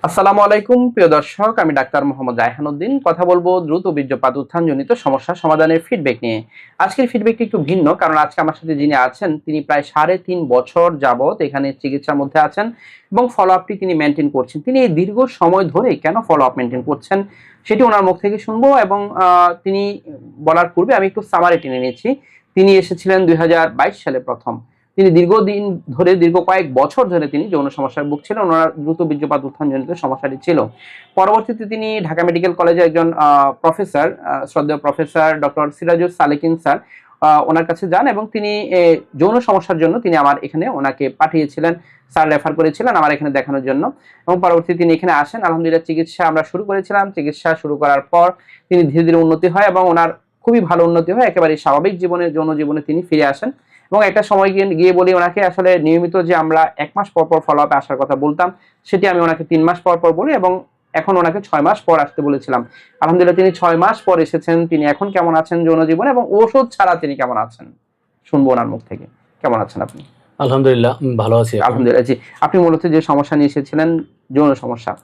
আসসালামু আলাইকুম প্রিয় দর্শক, আমি ডাক্তার মোহাম্মদ রায়হান উদ্দিন। কথা বলবো দ্রুত বীর্যপাত উত্থানজনিত সমস্যা সমাধানের ফিডব্যাক নিয়ে। আজকের ফিডব্যাকটি একটু ভিন্ন, কারণ আজকে আমার সাথে যিনি আছেন তিনি প্রায় 3.5 বছর যাবত এখানে চিকিৎসার মধ্যে আছেন এবং ফলো আপটি তিনি মেনটেন করছেন। তিনি এই দীর্ঘ সময় ধরে কেন ফলো আপ মেনটেন করছেন সেটি ওনার মুখ থেকে শুনবো এবং তিনি বলার পূর্বে আমি একটু সামারি টেনে নিচ্ছি। তিনি এসেছিলেন 2022 সালে প্রথম। তিনি দীর্ঘদিন ধরে দীর্ঘ কয়েক বছর ধরে তিনি যৌন সমস্যায় ভুগছিলেন। ওনার দ্রুত বীর্যপাত উত্থানজনিত সমস্যাটি ছিল। পরবর্তীতে তিনি ঢাকা মেডিকেল কলেজে একজন প্রফেসর, শ্রদ্ধেয় professor doctor Sirajul Salekin sir, ওনার কাছে যান এবং তিনি যৌন সমস্যার জন্য তিনি আমার এখানে ওনাকে পাঠিয়েছিলেন। স্যার রেফার করেছিলেন আমার এখানে দেখানোর জন্য এবং পরবর্তীতে তিনি এখানে আসেন। আলহামদুলিল্লাহ চিকিৎসা আমরা শুরু করেছিলাম। চিকিৎসা শুরু করার পর তিনি ধীরে ধীরে উন্নতি হয় এবং ওনার খুবই ভালো উন্নতি হয়। একেবারে স্বাভাবিক জীবনে, যৌন জীবনে তিনি ফিরে আসেন এবং একটা সময় গিয়ে বলি ওনাকে আসলে নিয়মিত যে আমরা 1 মাস পর পর ফলো আপে আসার কথা বলতাম, সেটি আমি ওনাকে 3 মাস পর পর বলি এবং এখন ওনাকে 6 মাস পর আসতে বলেছিলাম। আলহামদুলিল্লাহ তিনি 6 মাস পর এসেছেন। তিনি এখন কেমন আছেন যৌন জীবনে এবং ওষুধ ছাড়া তিনি কেমন আছেন শুনবো ওনার মুখ থেকে। কেমন আছেন আপনি? আলহামদুলিল্লাহ ভালো আছি। আলহামদুলিল্লাহ। জি, আপনি মূলত যে সমস্যা নিয়ে এসেছিলেন যৌন সমস্যা,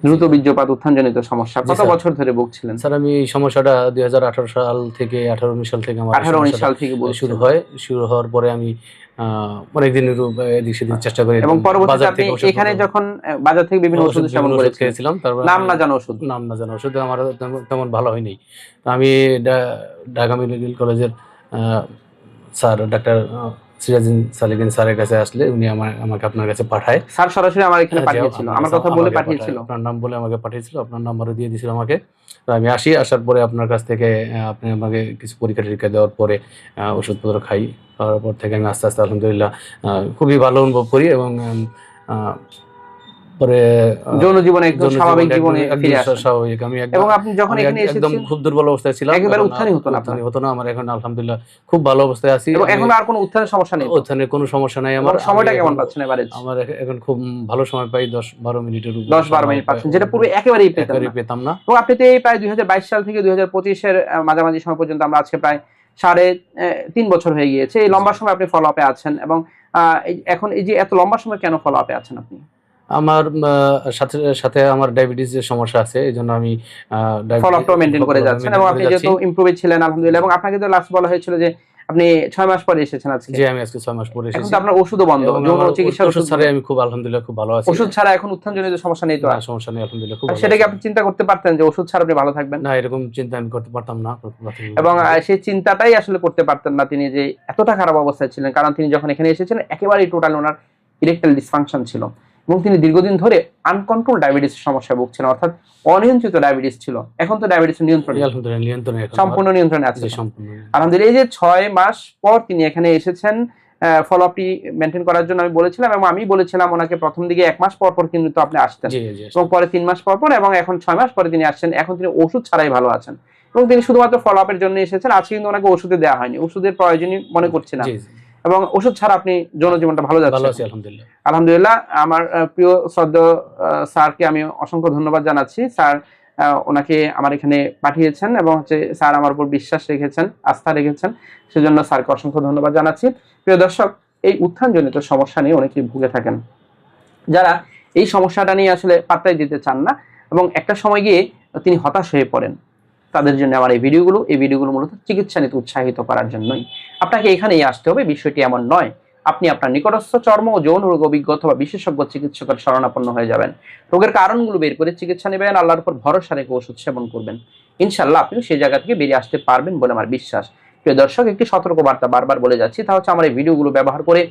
দ্রুত বীর্যপাত উত্থানজনিত সমস্যা, কত বছর ধরে ভুগছিলেন? স্যার আমি এই সমস্যাটা 2018 সাল থেকে 18-19 সাল থেকে আমার 18-19 সাল থেকে শুরু হওয়ার পরে আমি অনেকদিন এদিক সেদিক চেষ্টা করি এবং পরবর্তীতে আপনি এখানে যখন বাজার থেকে বিভিন্ন ওষুধ সেবন করেছিলাম, তারপর নাম না জানা ওষুধ আমার তেমন ভালো হয়নি। তো আমি ঢাকা মেডিকেল কলেজের স্যার ডাক্তার সিরাজুল সালেকিন স্যারের কাছে আসলে উনি আমাকে আপনার কাছে পাঠায়। স্যার সরাসরি আমার এখানে পাঠিয়েছিল, আমার কথা বলে পাঠিয়েছিল, আপনার নাম বলে আমাকে পাঠিয়েছিল, আপনার নাম্বারও দিয়ে দিয়েছিল আমাকে। তো আমি আসার পরে আপনার কাছ থেকে আপনি আমাকে কিছু পরীক্ষা টরীক্ষা দেওয়ার পরে ওষুধপত্র খাই। তারপর থেকে আমি আস্তে আস্তে আলহামদুলিল্লাহ খুবই ভালো অনুভব করি এবং পরে যৌন জীবনে একদম স্বাভাবিক জীবনে ফিরে আসেন। স্বাভাবিক আমি এবং আপনি যখন এখানে এসেছেন একদম খুব দুর্বল অবস্থায় ছিলাম, একেবারে উত্থানই হতো না। আমার এখন আলহামদুলিল্লাহ খুব ভালো অবস্থায় আছি এবং এখন আর কোনো উত্থানের সমস্যা নেই। উত্থানের কোনো সমস্যা নাই। আমার সময়টা কেমন পাচ্ছেন এবারে? আমার এখন খুব ভালো সময় পাই, 10-12 মিনিটের উপর 10-12 মিনিট পাচ্ছেন, যেটা পূর্বে একেবারেই পেতাম না। এবং আপনি তো এই প্রায় 2022 সাল থেকে 2025 এর মাঝামাঝি সময় পর্যন্ত, আমরা আজকে প্রায় 3.5 বছর হয়ে গিয়েছে, এই লম্বা সময় আপনি ফলো আপে আছেন এবং এখন এই যে এত লম্বা সময় কেন ফলো আপে আছেন আপনি? আমার সাথে আমার ডায়াবেটিসের সমস্যা আছে, এইজন্য আমি ফলো আপটা মেইনটেইন করে যাচ্ছেন এবং আপনি যেহেতু ইমপ্রুভ ছিলেন আলহামদুলিল্লাহ। এবং আপনাকে তো লাস্ট বলা হয়েছিল যে আপনি 6 মাস পরে এসেছেন আজকে। জি, আমি আজকে 6 মাস পরে এসেছি। এখন তো আপনার ওষুধও বন্ধ, যৌন চিকিৎসা ওষুধ ছাড়া আমি খুব আলহামদুলিল্লাহ খুব ভালো আছি। ওষুধ ছাড়া এখন উত্থানজনিত সমস্যা নেই তো? সমস্যা নেই আলহামদুলিল্লাহ খুব ভালো। সেটা কি আপনি চিন্তা করতে পারতেন যে ওষুধ ছাড়া আপনি ভালো থাকবেন? না, এরকম চিন্তা আমি করতে পারতাম না। এবং সেই চিন্তাটাই আসলে করতে পারতেন না তিনি, যে এতটা খারাপ অবস্থায় ছিলেন। কারণ তিনি যখন এখানে এসেছিলেন একেবারেই টোটাল ওনার ইরেকটাইল ডিসফাংশন ছিল এবং তিনি দীর্ঘদিন ধরে আনকন্ট্রোল ডায়াবেটিসের সমস্যায় ভুগছিলেন, অর্থাৎ অনিয়ন্ত্রিত ডায়াবেটিস ছিল। এখন তো ডায়াবেটিস নিয়ন্ত্রণে, সম্পূর্ণ নিয়ন্ত্রণে আছে আলহামদুলিল্লাহ। এই যে 6 মাস পর তিনি এখানে এসেছেন ফলো আপটি মেনটেন করার জন্য আমি বলেছিলাম এবং আমি বলেছিলাম ওনাকে প্রথম দিকে 1 মাস পর পর কিন্তু আপনি আসতেন এবং পরে 3 মাস পর পর এবং এখন 6 মাস পরে তিনি আসছেন। এখন তিনি ওষুধ ছাড়াই ভালো আছেন এবং তিনি শুধুমাত্র ফলো আপের জন্য এসেছেন। আজকে কিন্তু ওনাকে ওষুধে দেওয়া হয়নি, ওষুধের প্রয়োজনই মনে করছি না এবং ওষুধ ছাড়া আপনি যৌন জীবনটা ভালো যাচ্ছে আলহামদুলিল্লাহ। আমার প্রিয় শ্রদ্ধেয় স্যারকে আমি অসংখ্য ধন্যবাদ জানাচ্ছি। স্যার ওনাকে আমার এখানে পাঠিয়েছেন এবং স্যার আমার উপর বিশ্বাস রেখেছেন, আস্থা রেখেছেন, সেজন্য স্যারকে অসংখ্য ধন্যবাদ জানাচ্ছি। প্রিয় দর্শক, এই উত্থানজনিত সমস্যা নিয়ে অনেকেই ভুগে থাকেন, যারা এই সমস্যাটা নিয়ে আসলে পাত্তাই দিতে চান না এবং একটা সময় গিয়ে তিনি হতাশ হয়ে পড়েন। তাদের জন্য আমার এই ভিডিওগুলো মূলত চিকিৎসা নিতে উৎসাহিত করার জন্যই। আপনাকে এখানেই আসতে হবে, বিষয়টি এমন নয়। আপনি আপনার নিকটস্থ চর্ম ও যৌন রোগ অভিজ্ঞ অথবা বিশেষজ্ঞ চিকিৎসকের শরণাপন্ন হয়ে যাবেন। রোগের কারণগুলো বের করে চিকিৎসা নেবেন, আল্লাহর উপর ভরসা রেখে ওষুধ সেবন করবেন। ইনশাআল্লাহ আপনি সেই জায়গা থেকে বেরিয়ে আসতে পারবেন বলে আমার বিশ্বাস। প্রিয় দর্শক, একটি সতর্কবার্তা বারবার বলে যাচ্ছি, তা হচ্ছে আমার এই ভিডিওগুলো ব্যবহার করে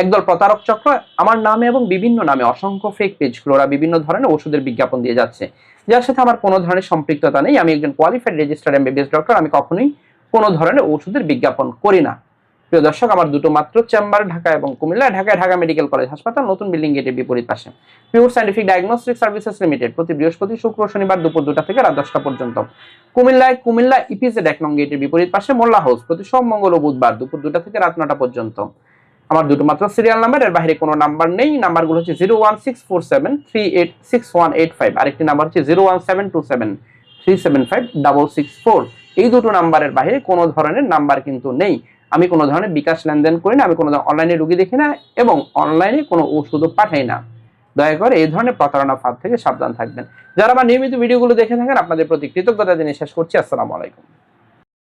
একদল প্রতারক চক্র আমার নামে এবং বিভিন্ন নামে অসংখ্য ফেক পেজগুলো ওরা বিভিন্ন ধরনের ওষুধের বিজ্ঞাপন দিয়ে যাচ্ছে, যার সাথে আমার কোনো ধরনের সম্পৃক্ততা নেই। আমি একজন কোয়ালিফাইড রেজিস্টার্ড এমবিবিএস ডক্টর, আমি কখনোই কোনো ধরনের ওষুধের বিজ্ঞাপন করি না। প্রিয় দর্শক, আমার দুটো মাত্র চেম্বার ঢাকা এবং কুমিল্লা। ঢাকায় ঢাকা মেডিকেল কলেজ হাসপাতাল, নতুন বিল্ডিং গেটের বিপরীত পাশে। Pure scientific diagnostic services limited, প্রতি বৃহস্পতি, শুক্র, শনিবার দুপুর 2টা থেকে রাত 10টা পর্যন্ত। কুমিল্লায় কুমিল্লা ইপিজেড 1 নং গেটের বিপরীত পাশে মোল্লা হাউস, প্রতি সোম, মঙ্গল ও বুধবার দুপুর 2টা থেকে রাত 9টা পর্যন্ত। আমার দুটো মাত্র সিরিয়াল নাম্বার, এর বাইরে কোনো নাম্বার নেই। নাম্বারগুলো হচ্ছে 01647386185, আরেকটি নাম্বার হচ্ছে 01727375664। এই দুটো নাম্বারের বাইরে কোনো ধরনের নাম্বার কিন্তু নেই। আমি কোনো ধরনের বিকাশ লেনদেন করি না, আমি কোনো অনলাইনে রোগী দেখি না এবং অনলাইনে কোনো ওষুধও পাঠাই না। দয়া করে এই ধরনের প্রতারণা ফাঁদ থেকে সাবধান থাকবেন। যারা আমার নিয়মিত ভিডিওগুলো দেখে থাকেন আপনাদের প্রতি কৃতজ্ঞতা জানিয়ে শেষ করছি। আসসালামু আলাইকুম।